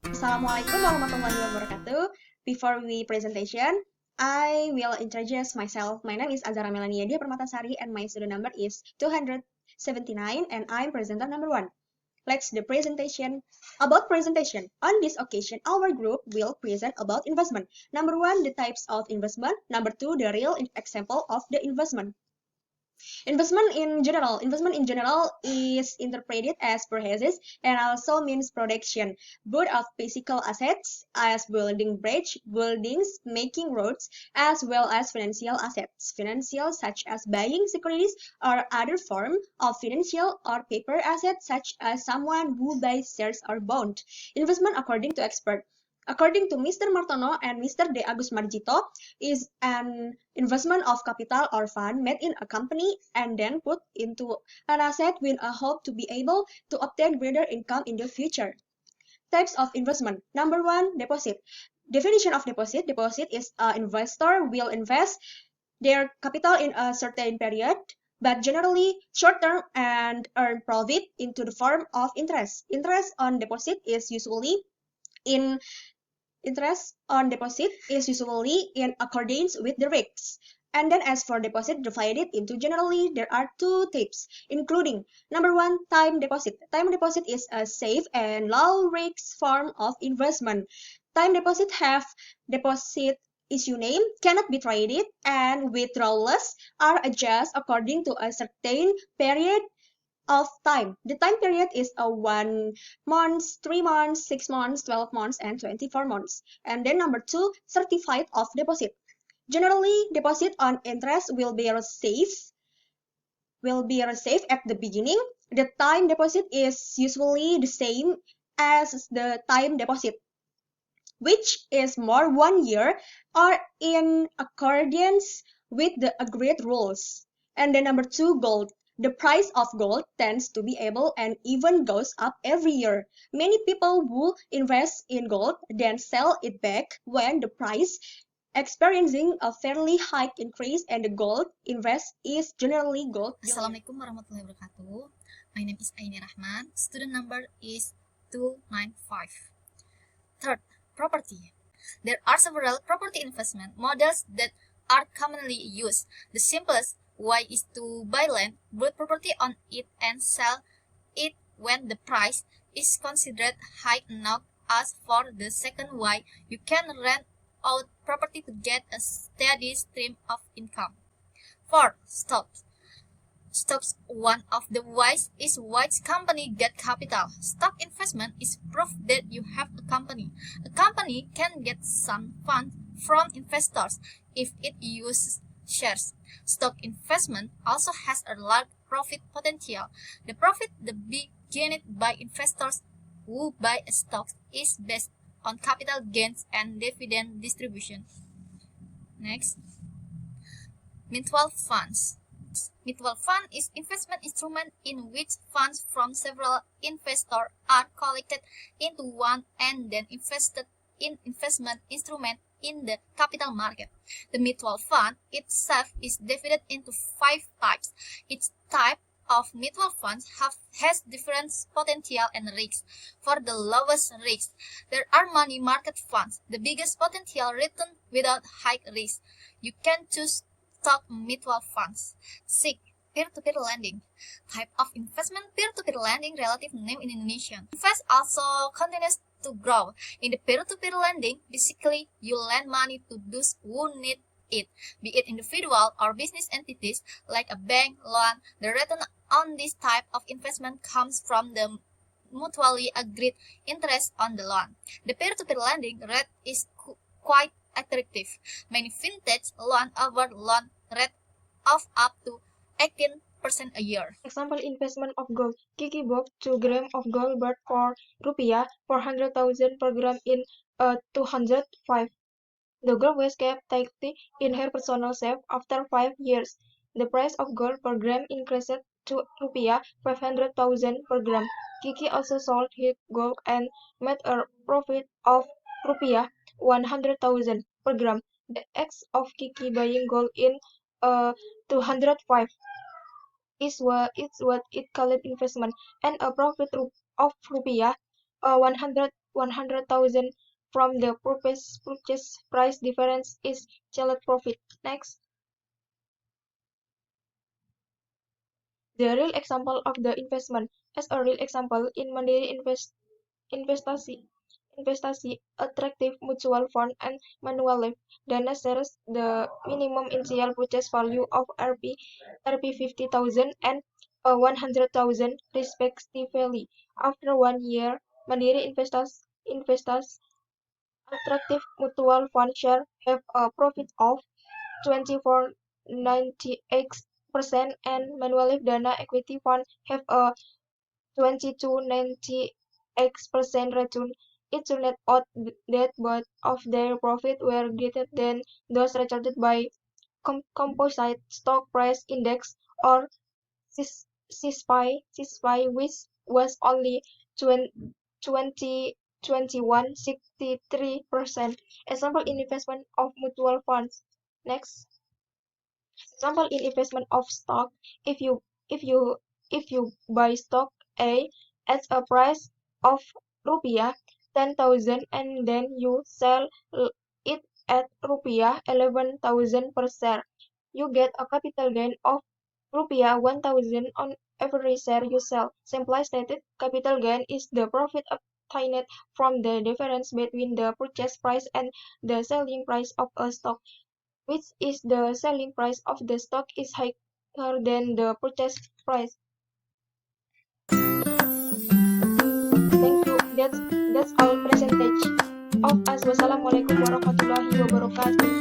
Assalamualaikum warahmatullahi wabarakatuh. Before we presentation, I will introduce myself. My name is Azara Melania Dia Permatasari and my student number is 279 and I'm presenter number 1. Let's the presentation. About presentation. On this occasion, our group will present about investment. Number 1, the types of investment. Number 2, the real example of the investment. Investment in general is interpreted as purchases and also means production, both of physical assets as building bridge, buildings, making roads, as well as financial assets, financial such as buying securities or other form of financial or paper assets such as someone who buys shares or bond. Investment according to expert. According to Mr. Martono and Mr. De Agus Marjito, is an investment of capital or fund made in a company and then put into an asset with a hope to be able to obtain greater income in the future. Types of investment. Number 1, deposit. Definition of deposit. Deposit is an investor will invest their capital in a certain period, but generally short-term and earn profit into the form of interest. In Interest on deposit is usually in accordance with the risks. And then as for deposit divided into generally, there are two types, including number 1, time deposit. Time deposit is a safe and low risk form of investment. Time deposit have deposit issue name, cannot be traded, and withdrawals are adjusted according to a certain period of time. The time period is a 1 month, 3 months, 6 months, 12 months, and 24 months. And then number 2, certified of deposit. Generally, deposit on interest will be received at the beginning. The time deposit is usually the same as the time deposit, which is more 1 year or in accordance with the agreed rules. And then number 2, gold. The price of gold tends to be able and even goes up every year. Many people who invest in gold then sell it back when the price experiencing a fairly high increase and the gold invest is generally gold. Assalamualaikum warahmatullahi wabarakatuh. My name is Aini Rahman. Student number is 295. Third, property. There are several property investment models that are commonly used. The simplest way is to buy land, build property on it, and sell it when the price is considered high enough. As for the second way, you can rent out property to get a steady stream of income. 4. Stocks. Stocks, one of the ways is which company get capital. Stock investment is proof that you have a company. A company can get some funds from investors if it uses shares. Stock investment also has a large profit potential. The profit gained by investors who buy stocks is based on capital gains and dividend distribution. Next, mutual funds. Mutual fund is investment instrument in which funds from several investors are collected into one and then invested in investment instrument in the capital market. The mutual fund itself is divided into 5 types. Each type of mutual funds has different potential and risks. For the lowest risk, there are money market funds, the biggest potential return without high risk. You can choose stock mutual funds. 6. Peer-to-peer lending. Type of investment peer-to-peer lending relative name in Indonesian. Invest also continues to grow. In the peer-to-peer lending, basically you lend money to those who need it, be it individual or business entities like a bank loan. The return on this type of investment comes from the mutually agreed interest on the loan. The peer-to-peer lending rate is quite attractive. Many vintage loan offer loan rate of up to 18% a year. Example investment of gold. Kiki bought 2 grams of gold bought for rupiah 400,000 per gram in 205. The gold was kept tightly in her personal safe after 5 years. The price of gold per gram increased to rupiah 500,000 per gram. Kiki also sold his gold and made a profit of rupiah 100,000 per gram. The act of Kiki buying gold in 205 is what it called investment, and a profit of rupiah 100 100,000 from the purchase price difference is child profit. Next. The real example of the investment. As a real example, in Mandiri Investasi, Attractive Mutual Fund, and Manulife, Dana shares the minimum initial purchase value of Rp 50,000 and 100,000 respectively. After 1 year, Mandiri Investasi Attractive Mutual Fund share have a profit of 24.98% and Manulife Dana Equity Fund have a 22.98% return. It should net out that both of their profits were greater than those recorded by Composite Stock Price Index or CSPI, which was only 63%. Example in investment of mutual funds. Next. Example in investment of stock. If you if you if you buy stock A at a price of rupiah 10,000 and then you sell it at rupiah 11,000 per share, you get a capital gain of rupiah 1,000 on every share you sell. Simply stated, capital gain is the profit obtained from the difference between the purchase price and the selling price of a stock, which is the selling price of the stock is higher than the purchase price. Thank you. That's all percentage of us. Wassalamualaikum warahmatullahi wabarakatuh.